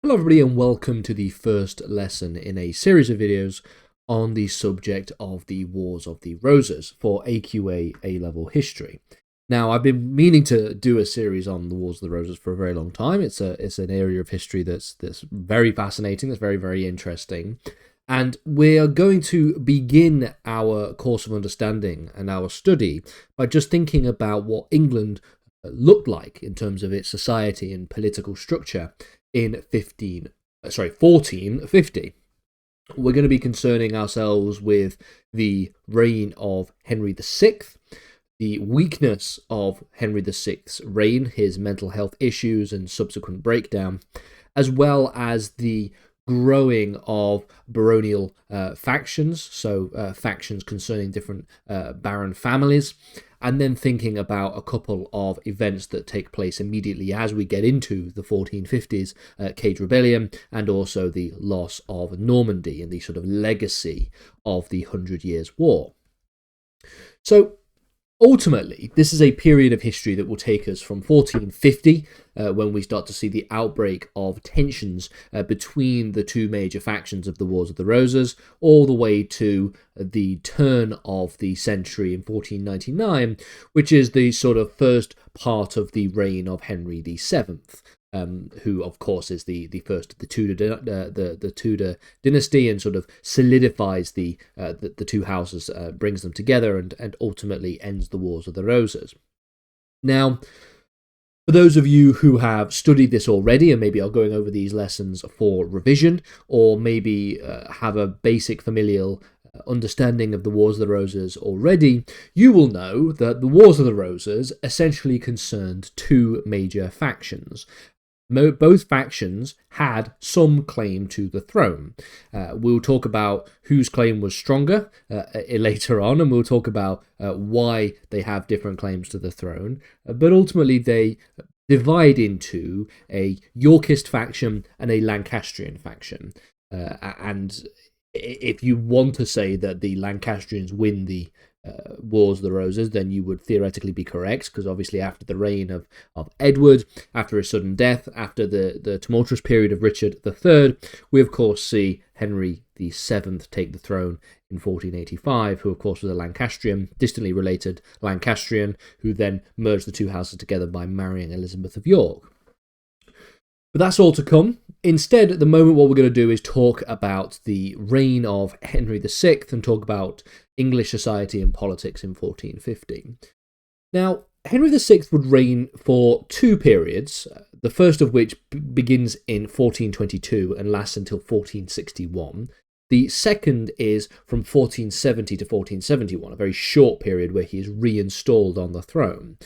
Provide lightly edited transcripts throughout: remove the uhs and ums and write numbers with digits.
Hello everybody and welcome to the first lesson in a series of videos on the subject of the Wars of the Roses for AQA A-Level History. Now, I've been meaning to do a series on the Wars of the Roses for a very long time. It's an area of history that's very fascinating, that's very interesting. And we are going to begin our course of understanding and our study by just thinking about what England looked like in terms of its society and political structure in 1450. We're going to be concerning ourselves with the reign of Henry VI, the weakness of Henry VI's reign, his mental health issues and subsequent breakdown, as well as the growing of baronial factions, so factions concerning different baron families, and then thinking about a couple of events that take place immediately as we get into the 1450s, Cade Rebellion, and also the loss of Normandy and the sort of legacy of the 100 Years' War. So ultimately, this is a period of history that will take us from 1450, when we start to see the outbreak of tensions between the two major factions of the Wars of the Roses, all the way to the turn of the century in 1499, which is the sort of first part of the reign of Henry VII. Who, of course, is the first of the Tudor dynasty and sort of solidifies the two houses, brings them together, and ultimately ends the Wars of the Roses. Now, for those of you who have studied this already and maybe are going over these lessons for revision, or maybe have a basic familial understanding of the Wars of the Roses already, you will know that the Wars of the Roses essentially concerned two major factions. Both factions had some claim to the throne. We'll talk about whose claim was stronger later on, and we'll talk about why they have different claims to the throne. But ultimately, they divide into a Yorkist faction and a Lancastrian faction. And if you want to say that the Lancastrians win the Wars of the Roses, then you would theoretically be correct, because obviously after the reign of Edward, after his sudden death, after the tumultuous period of Richard III, we of course see Henry VII take the throne in 1485, who of course was a Lancastrian, distantly related Lancastrian, who then merged the two houses together by marrying Elizabeth of York. But that's all to come. Instead, at the moment, what we're going to do is talk about the reign of Henry VI and talk about English society and politics in 1450. Now, Henry VI would reign for two periods, the first of which begins in 1422 and lasts until 1461. The second is from 1470 to 1471, a very short period where he is reinstalled on the throne.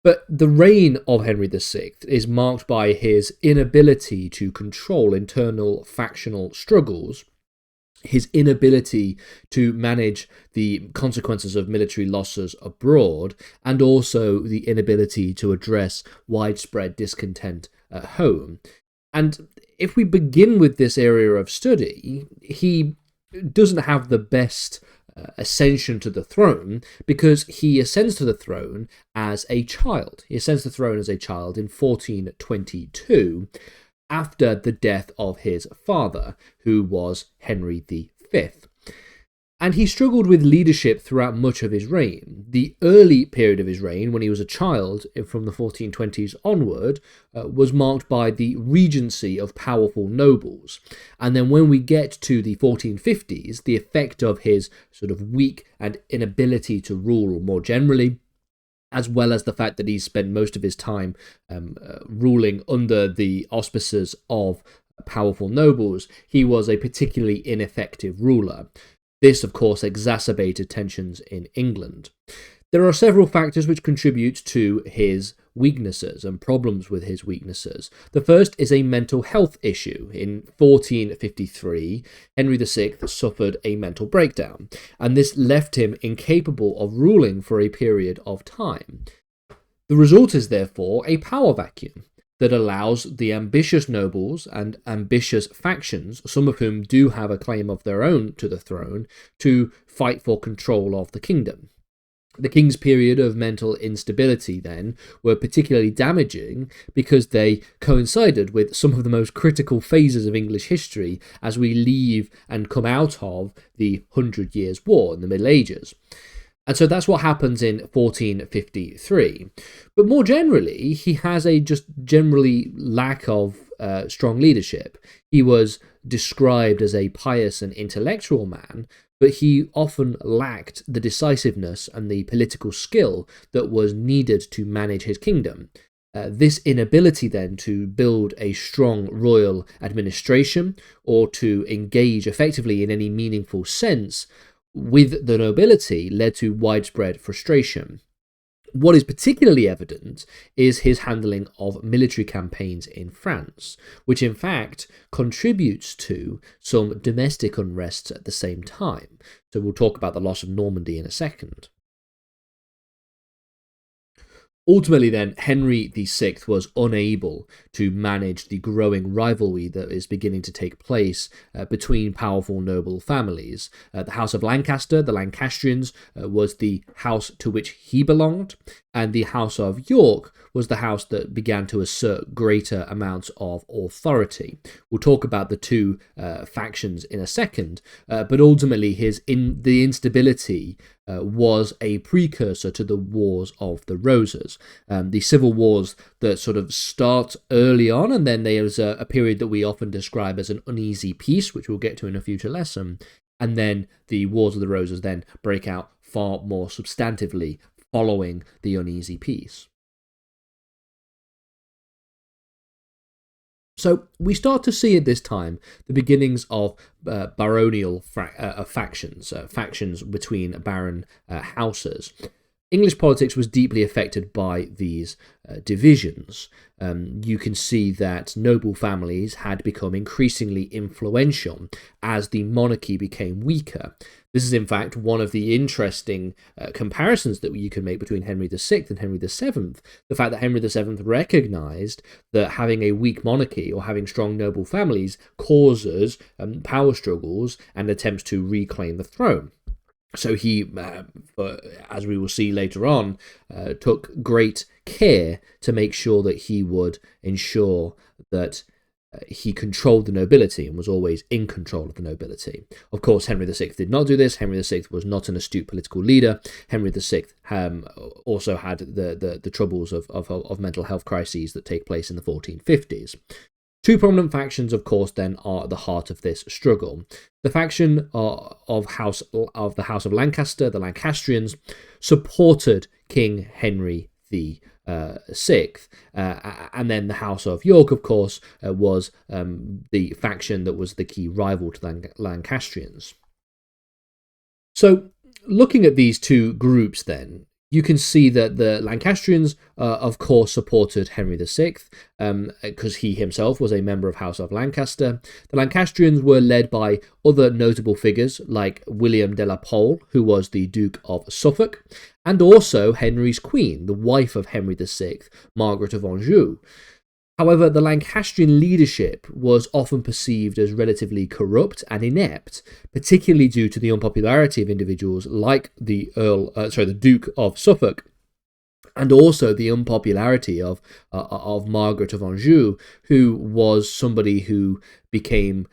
But the reign of Henry VI is marked by his inability to control internal factional struggles, his inability to manage the consequences of military losses abroad, and also the inability to address widespread discontent at home. And if we begin with this area of study, he doesn't have the best ascension to the throne, because he ascends to the throne as a child. He ascends to the throne as a child in 1422, after the death of his father, who was Henry V. And he struggled with leadership throughout much of his reign. The early period of his reign, when he was a child, from the 1420s onward, was marked by the regency of powerful nobles. And then when we get to the 1450s, the effect of his sort of weak and inability to rule more generally, as well as the fact that he spent most of his time ruling under the auspices of powerful nobles, he was a particularly ineffective ruler. This, of course, exacerbated tensions in England. There are several factors which contribute to his weaknesses and problems with his weaknesses. The first is a mental health issue. In 1453, Henry VI suffered a mental breakdown, and this left him incapable of ruling for a period of time. The result is therefore a power vacuum that allows the ambitious nobles and ambitious factions, some of whom do have a claim of their own to the throne, to fight for control of the kingdom. The king's period of mental instability then were particularly damaging because they coincided with some of the most critical phases of English history as we leave and come out of the Hundred Years' War in the Middle Ages. And so that's what happens in 1453. But more generally, he has a just generally lack of strong leadership. He was described as a pious and intellectual man, but he often lacked the decisiveness and the political skill that was needed to manage his kingdom. This inability then to build a strong royal administration or to engage effectively in any meaningful sense with the nobility led to widespread frustration. What is particularly evident is his handling of military campaigns in France, which in fact contributes to some domestic unrests at the same time. So we'll talk about the loss of Normandy in a second. Ultimately then, Henry VI was unable to manage the growing rivalry that is beginning to take place between powerful noble families. The House of Lancaster, the Lancastrians, was the house to which he belonged, and the House of York was the house that began to assert greater amounts of authority. We'll talk about the two factions in a second, but ultimately the instability was a precursor to the Wars of the Roses. The civil wars that sort of start early on, and then there's a period that we often describe as an uneasy peace, which we'll get to in a future lesson, and then the Wars of the Roses then break out far more substantively following the uneasy peace. So we start to see at this time the beginnings of baronial factions, factions between baron houses. English politics was deeply affected by these divisions. You can see that noble families had become increasingly influential as the monarchy became weaker. This is, in fact, one of the interesting comparisons that you can make between Henry VI and Henry VII. The fact that Henry VII recognised that having a weak monarchy or having strong noble families causes power struggles and attempts to reclaim the throne. So he, as we will see later on, took great care to make sure that he would ensure that he controlled the nobility and was always in control of the nobility. Of course, Henry VI did not do this. Henry VI was not an astute political leader. Henry VI also had the troubles of mental health crises that take place in the 1450s. Two prominent factions, of course, then are at the heart of this struggle. The faction of the House of Lancaster, the Lancastrians, supported King Henry VI, and then the House of York, of course, was the faction that was the key rival to the Lancastrians. So, looking at these two groups, then, you can see that the Lancastrians, of course, supported Henry VI, because he himself was a member of House of Lancaster. The Lancastrians were led by other notable figures like William de la Pole, who was the Duke of Suffolk, and also Henry's queen, the wife of Henry VI, Margaret of Anjou. However, the Lancastrian leadership was often perceived as relatively corrupt and inept, particularly due to the unpopularity of individuals like the Duke of Suffolk, and also the unpopularity of Margaret of Anjou, who was somebody who became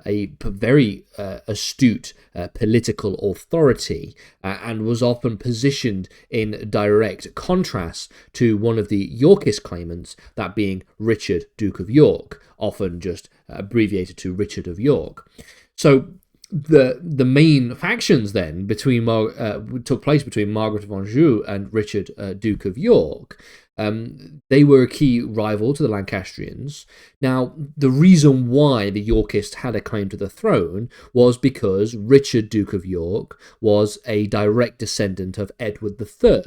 a very astute political authority and was often positioned in direct contrast to one of the Yorkist claimants, that being Richard, Duke of York, often just abbreviated to Richard of York. So the main factions then took place between Margaret of Anjou and Richard, Duke of York. They were a key rival to the Lancastrians. Now, the reason why the Yorkists had a claim to the throne was because Richard, Duke of York, was a direct descendant of Edward III,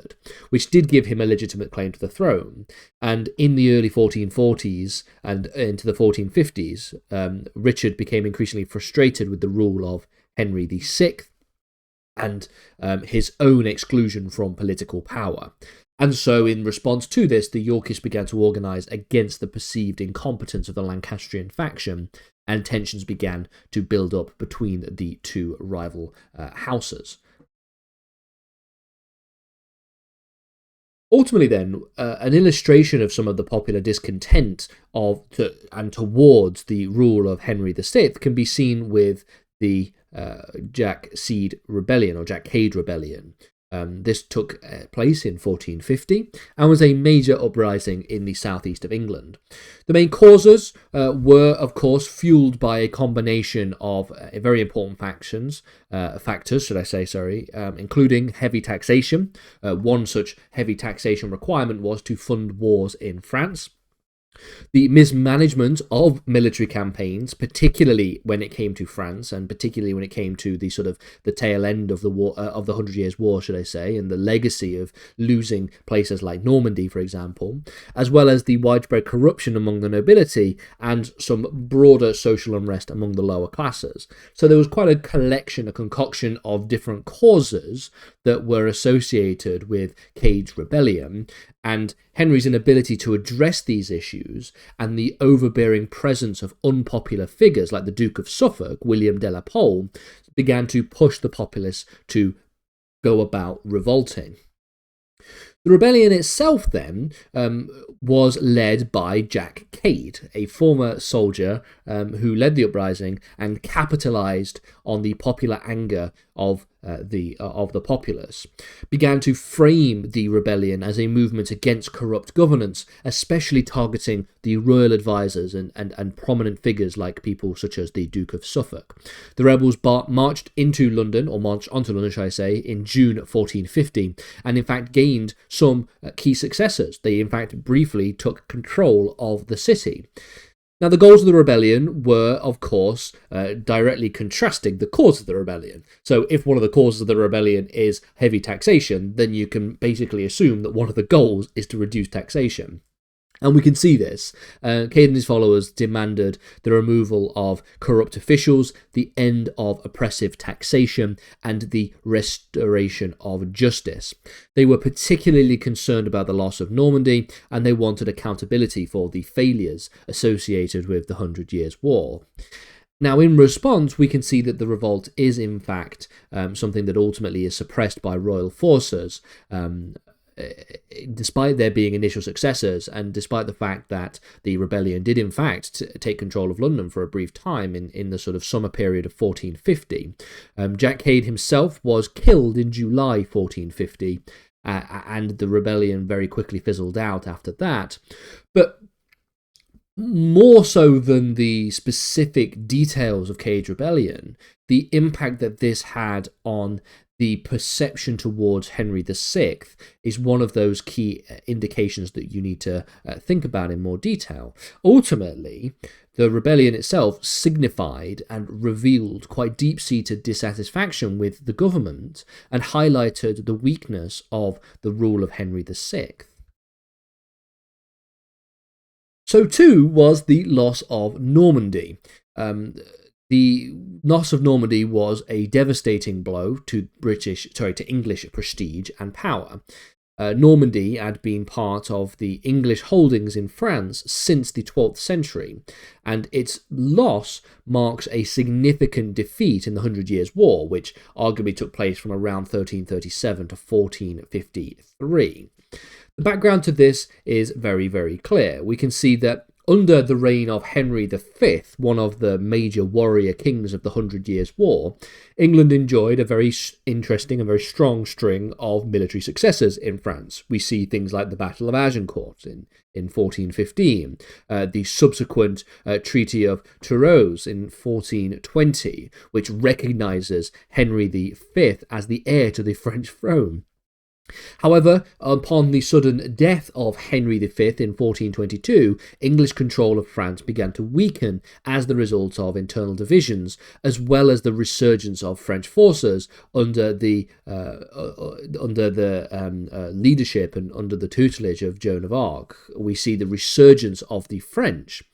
which did give him a legitimate claim to the throne. And in the early 1440s and into the 1450s, Richard became increasingly frustrated with the rule of Henry VI and his own exclusion from political power. And so, in response to this, the Yorkists began to organise against the perceived incompetence of the Lancastrian faction, and tensions began to build up between the two rival houses. Ultimately, then, an illustration of some of the popular discontent and towards the rule of Henry VI can be seen with the Jack Cade Rebellion, or Jack Cade Rebellion. This took place in 1450 and was a major uprising in the southeast of England. The main causes were, of course, fueled by a combination of very important factors, including heavy taxation. One such heavy taxation requirement was to fund wars in France. The mismanagement of military campaigns, particularly when it came to France, and particularly when it came to the sort of the tail end of the war, of the 100 Years' War, should I say, and the legacy of losing places like Normandy, for example, as well as the widespread corruption among the nobility and some broader social unrest among the lower classes. So there was quite a concoction of different causes that were associated with Cade's rebellion, and Henry's inability to address these issues and the overbearing presence of unpopular figures like the Duke of Suffolk, William de la Pole, began to push the populace to go about revolting. The rebellion itself, then, was led by Jack Cade, a former soldier who led the uprising and capitalised on the popular anger of the populace, began to frame the rebellion as a movement against corrupt governance, especially targeting the royal advisors and prominent figures like people such as the Duke of Suffolk. The rebels marched onto London, should I say, in June 1450, and in fact gained some key successes. They in fact briefly took control of the city. Now, the goals of the rebellion were, of course, directly contrasting the cause of the rebellion. So if one of the causes of the rebellion is heavy taxation, then you can basically assume that one of the goals is to reduce taxation. And we can see this. Cade and his followers demanded the removal of corrupt officials, the end of oppressive taxation, and the restoration of justice. They were particularly concerned about the loss of Normandy, and they wanted accountability for the failures associated with the 100 Years' War. Now, in response, we can see that the revolt is, in fact, something that ultimately is suppressed by royal forces, despite there being initial successes, and despite the fact that the rebellion did in fact take control of London for a brief time in the sort of summer period of 1450. Jack Cade himself was killed in July 1450, and the rebellion very quickly fizzled out after that. But more so than the specific details of Cade's rebellion, the impact that this had on the perception towards Henry VI is one of those key indications that you need to think about in more detail. Ultimately, the rebellion itself signified and revealed quite deep-seated dissatisfaction with the government and highlighted the weakness of the rule of Henry VI. So too was the loss of Normandy. The loss of Normandy was a devastating blow to English prestige and power. Normandy had been part of the English holdings in France since the 12th century, and its loss marks a significant defeat in the 100 Years' War, which arguably took place from around 1337 to 1453. The background to this is very, very clear. We can see that under the reign of Henry V, one of the major warrior kings of the 100 Years' War, England enjoyed a very interesting and very strong string of military successes in France. We see things like the Battle of Agincourt in 1415, the subsequent Treaty of Tudors in 1420, which recognises Henry V as the heir to the French throne. However, upon the sudden death of Henry V in 1422, English control of France began to weaken as the result of internal divisions, as well as the resurgence of French forces under the leadership and under the tutelage of Joan of Arc. We see the resurgence of the French.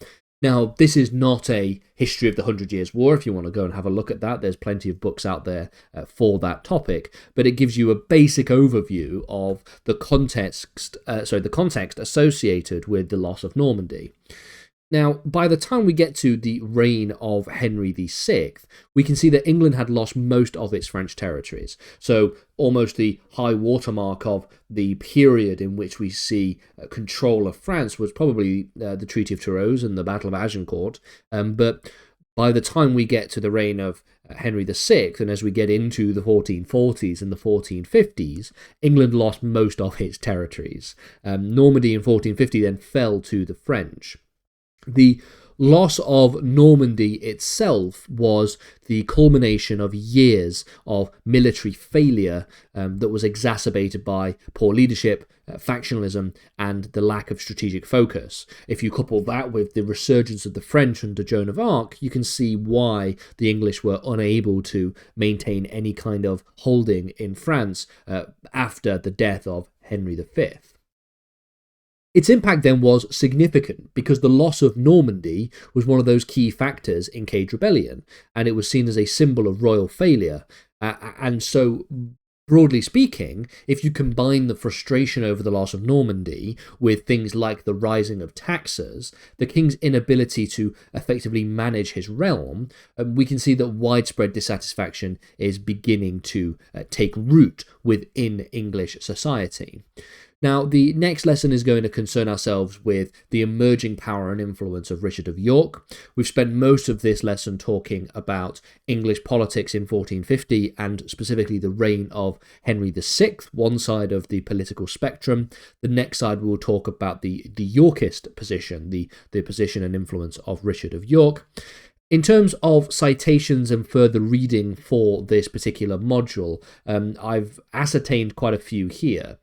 Now, this is not a history of the 100 Years' War. If you want to go and have a look at that, there's plenty of books out there for that topic. But it gives you a basic overview of the context associated with the loss of Normandy. Now, by the time we get to the reign of Henry VI, we can see that England had lost most of its French territories. So almost the high watermark of the period in which we see control of France was probably the Treaty of Toulouse and the Battle of Agincourt. But by the time we get to the reign of Henry VI, and as we get into the 1440s and the 1450s, England lost most of its territories. Normandy in 1450 then fell to the French. The loss of Normandy itself was the culmination of years of military failure that was exacerbated by poor leadership, factionalism, and the lack of strategic focus. If you couple that with the resurgence of the French under Joan of Arc, you can see why the English were unable to maintain any kind of holding in France after the death of Henry V. Its impact then was significant because the loss of Normandy was one of those key factors in Cade's rebellion, and it was seen as a symbol of royal failure. And so, broadly speaking, if you combine the frustration over the loss of Normandy with things like the rising of taxes, the king's inability to effectively manage his realm, we can see that widespread dissatisfaction is beginning to take root within English society. Now, the next lesson is going to concern ourselves with the emerging power and influence of Richard of York. We've spent most of this lesson talking about English politics in 1450 and specifically the reign of Henry VI, one side of the political spectrum. The next side we will talk about the Yorkist position, the position and influence of Richard of York. In terms of citations and further reading for this particular module, I've ascertained quite a few here.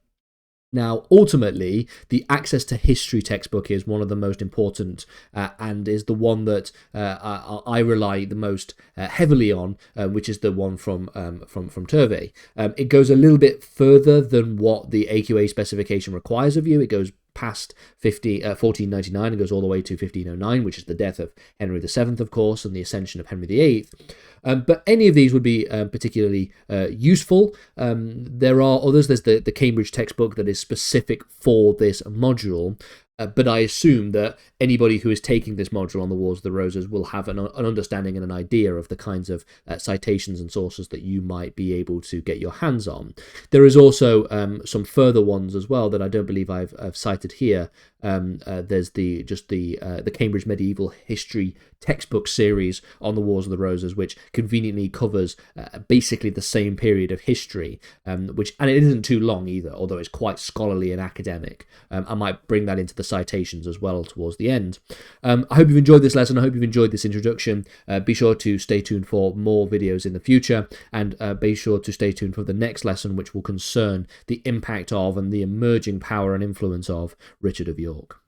Now, ultimately, the Access to History textbook is one of the most important and is the one that I rely the most heavily on, which is the one from Turvey. It goes a little bit further than what the AQA specification requires of you. It goes past 1499 and goes all the way to 1509, which is the death of Henry VII, of course, and the ascension of Henry VIII. But any of these would be particularly useful. There are others. There's the Cambridge textbook that is specific for this module. But I assume that anybody who is taking this module on the Wars of the Roses will have an understanding and an idea of the kinds of citations and sources that you might be able to get your hands on. There is also some further ones as well that I don't believe I've cited here. There's the Cambridge Medieval History textbook series on the Wars of the Roses, which conveniently covers basically the same period of history, and it isn't too long either, although it's quite scholarly and academic. I might bring that into the citations as well towards the end. I hope you've enjoyed this lesson. I hope you've enjoyed this introduction. Be sure to stay tuned for more videos in the future, and be sure to stay tuned for the next lesson, which will concern the impact of and the emerging power and influence of Richard of York.